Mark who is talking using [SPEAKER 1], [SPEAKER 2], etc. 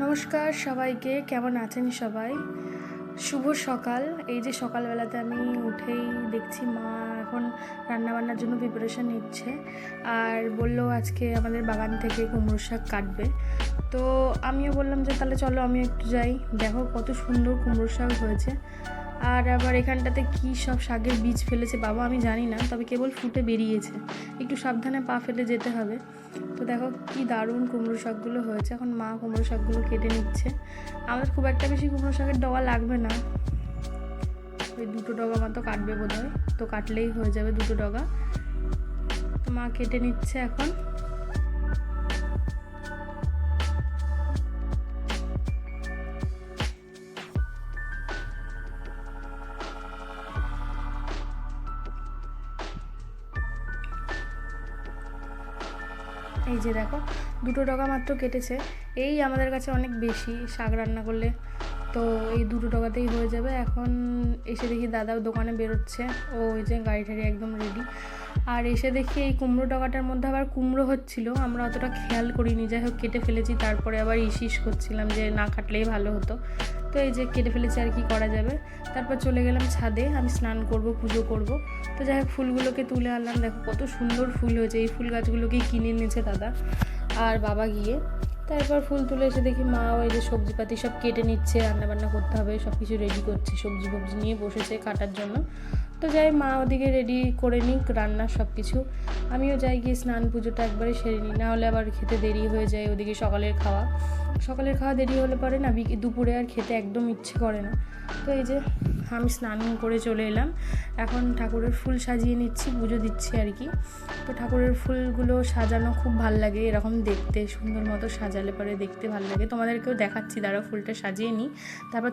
[SPEAKER 1] নমস্কার সবাইকে, কেমন আছেন সবাই? শুভ সকাল। এই যে সকালবেলাতে আমি উঠেই দেখছি মা এখন রান্নাবান্নার জন্য প্রিপারেশান নিচ্ছে, আর বললো আজকে আমাদের বাগান থেকে কুমড়ো শাক কাটবে। তো আমিও বললাম যে তাহলে চলো আমিও একটু যাই। দেখো কত সুন্দর কুমড়ো শাক হয়েছে। আর আবার এখানটাতে কী সব শাকের বীজ ফেলেছে বাবা আমি জানি না, তবে কেবল ফুটে বেরিয়েছে, একটু সাবধানে পা ফেলে যেতে হবে। তো দেখো কি দারুণ কুমড়ো শাকগুলো হয়েছে। এখন মা কুমড়ো শাকগুলো কেটে নিচ্ছে। আমাদের খুব একটা বেশি কুমড়ো শাকের ডগা লাগবে না, ওই 2টো ডগা মতো কাটবে বোধহয়, তো কাটলেই হয়ে যাবে 2টো ডগা। তো মা কেটে নিচ্ছে এখন। এই যে দেখো 2টো ডগা মাত্র কেটেছে। এই আমাদের কাছে অনেক বেশি শাক রান্না করলে, তো এই 2টো ডগাতেই হয়ে যাবে। এখন এসে দেখি দাদাও দোকানে বেরোচ্ছে, ও ওই যে গাড়ি ঠাড়ি একদম রেডি। আর এসে দেখি এই কুমড়ো ডগাটার মধ্যে আবার কুমড়ো হচ্ছিল, আমরা অতটা খেয়াল করিনি, যাই হোক কেটে ফেলেছি। তারপরে আবার ইস করছিলাম যে না কাটলেই ভালো হতো। তো এই যে কেটে ফেলেছি, আর কি করা যাবে। তারপর চলে গেলাম ছাদে, আমি স্নান করব, পুজো করব। তো যাই হোক ফুলগুলোকে তুলে আনলাম। দেখো কত সুন্দর ফুল হয়েছে। এই ফুল গাছগুলোকেই কিনে এনেছে দাদা আর বাবা গিয়ে। তারপর ফুল তুলে এসে দেখি মা ওই যে সবজিপাতি সব কেটে নিচ্ছে, রান্নাবান্না করতে হবে, সব কিছু রেডি করছে, সবজি ফবজি নিয়ে বসেছে কাটার জন্য। তো যাই মা ওদিকে রেডি করে নিক রান্নার সব কিছু, আমিও যাই গিয়ে স্নান পুজোটা একবারে সেরে নিই, নাহলে আবার খেতে দেরি হয়ে যায়। ওদিকে সকালের খাওয়া দেরি হলে পরে না দুপুরে আর খেতে একদম ইচ্ছে করে না। তো এই যে আমি স্নান করে চলে এলাম, এখন ঠাকুরের ফুল সাজিয়ে নিচ্ছি, পুজো দিচ্ছি আর কি। তো ঠাকুরের ফুলগুলো সাজানো খুব ভাল লাগে, এরকম দেখতে সুন্দর মতো সাজালে পরে দেখতে ভাল লাগে। তোমাদেরকেও দেখাচ্ছি, দাঁড়াও ফুলটা সাজিয়ে নিই। তারপর